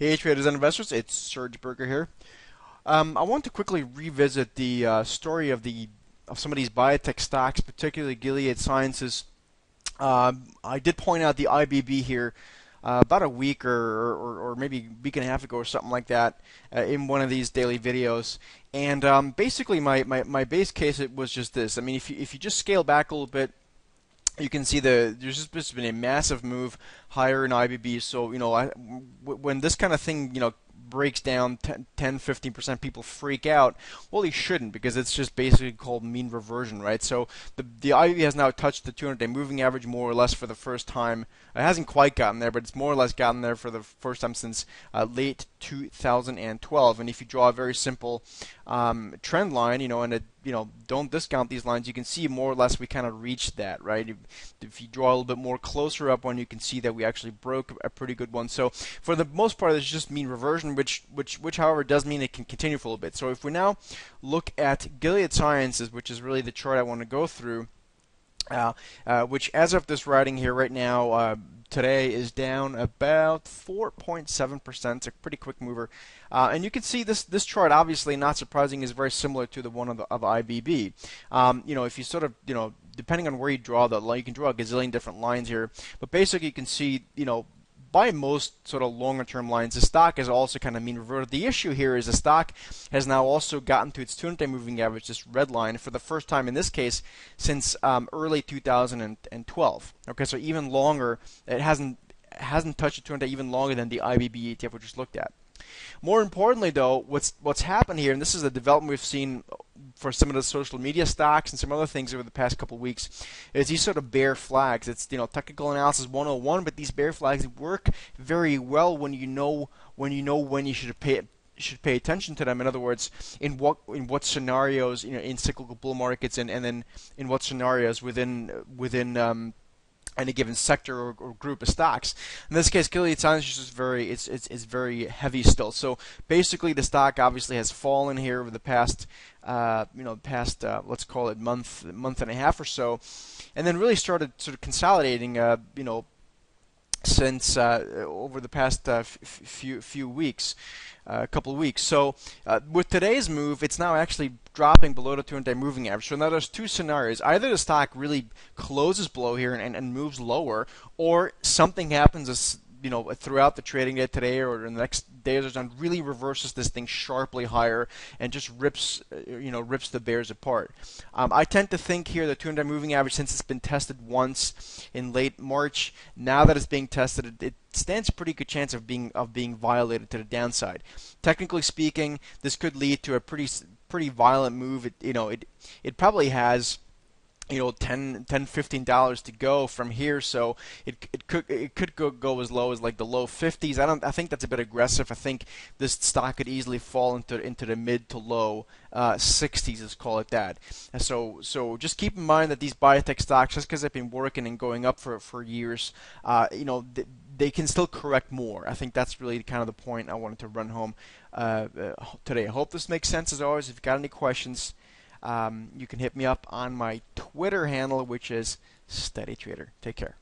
Hey traders and investors, it's Serge Berger here. I want to quickly revisit the story of some of these biotech stocks, particularly Gilead Sciences. I did point out the IBB here about a week or maybe a week and a half ago or something like that in one of these daily videos. And basically, my base case it was just this. I mean, if you just scale back a little bit, you can see there's just been a massive move higher in IBB. So when this kind of thing breaks down 10, 15%, people freak out. Well, they shouldn't, because it's just basically called mean reversion, right? So the IBB has now touched the 200-day moving average more or less for the first time. It hasn't quite gotten there, but it's more or less gotten there for the first time since late 2012. And if you draw a very simple trend line, don't discount these lines, you can see more or less we kind of reached that, right? If you draw a little bit more closer up one, you can see that we actually broke a pretty good one. So for the most part, it's just mean reversion, which however does mean it can continue for a little bit. So if we now look at Gilead Sciences, which is really the chart I want to go through, which as of this writing here right now, today is down about 4.7%. It's a pretty quick mover. And you can see this chart, obviously not surprising, is very similar to the one of IBB. If you sort of, depending on where you draw the line, you can draw a gazillion different lines here. But basically you can see, by most sort of longer term lines, the stock is also kind of mean reverted. The issue here is the stock has now also gotten to its 200-day moving average, this red line, for the first time in this case since early 2012. Okay, so even longer, it hasn't touched the 200-day even longer than the IBB ETF we just looked at. More importantly, though, what's happened here, and this is a development we've seen for some of the social media stocks and some other things over the past couple of weeks, is these sort of bear flags. It's technical analysis 101, but these bear flags work very well when you know when you should pay attention to them. In other words, in what scenarios, in cyclical bull markets, and then in what scenarios within any given sector or group of stocks. In this case, Gilead Sciences is very heavy still. So basically, the stock obviously has fallen here over the past let's call it month and a half or so, and then really started sort of consolidating since over the past few weeks, a couple of weeks. So with today's move, it's now actually dropping below the 200-day moving average. So now there's two scenarios. Either the stock really closes below here and moves lower, or something happens throughout the trading day today or in the next day or so, really reverses this thing sharply higher and just rips the bears apart. I tend to think here the 200-day moving average, since it's been tested once in late March, now that it's being tested, it stands a pretty good chance of being violated to the downside. Technically speaking, this could lead to a pretty violent move. It probably has $10, $15 to go from here, so it could go as low as like the low 50s. I think that's a bit aggressive. I think this stock could easily fall into the mid to low 60s, let's call it that. And so just keep in mind that these biotech stocks, just because they've been working and going up for years, they can still correct more. I think that's really kind of the point I wanted to run home today. I hope this makes sense. As always, if you've got any questions, you can hit me up on my Twitter handle, which is SteadyTrader. Take care.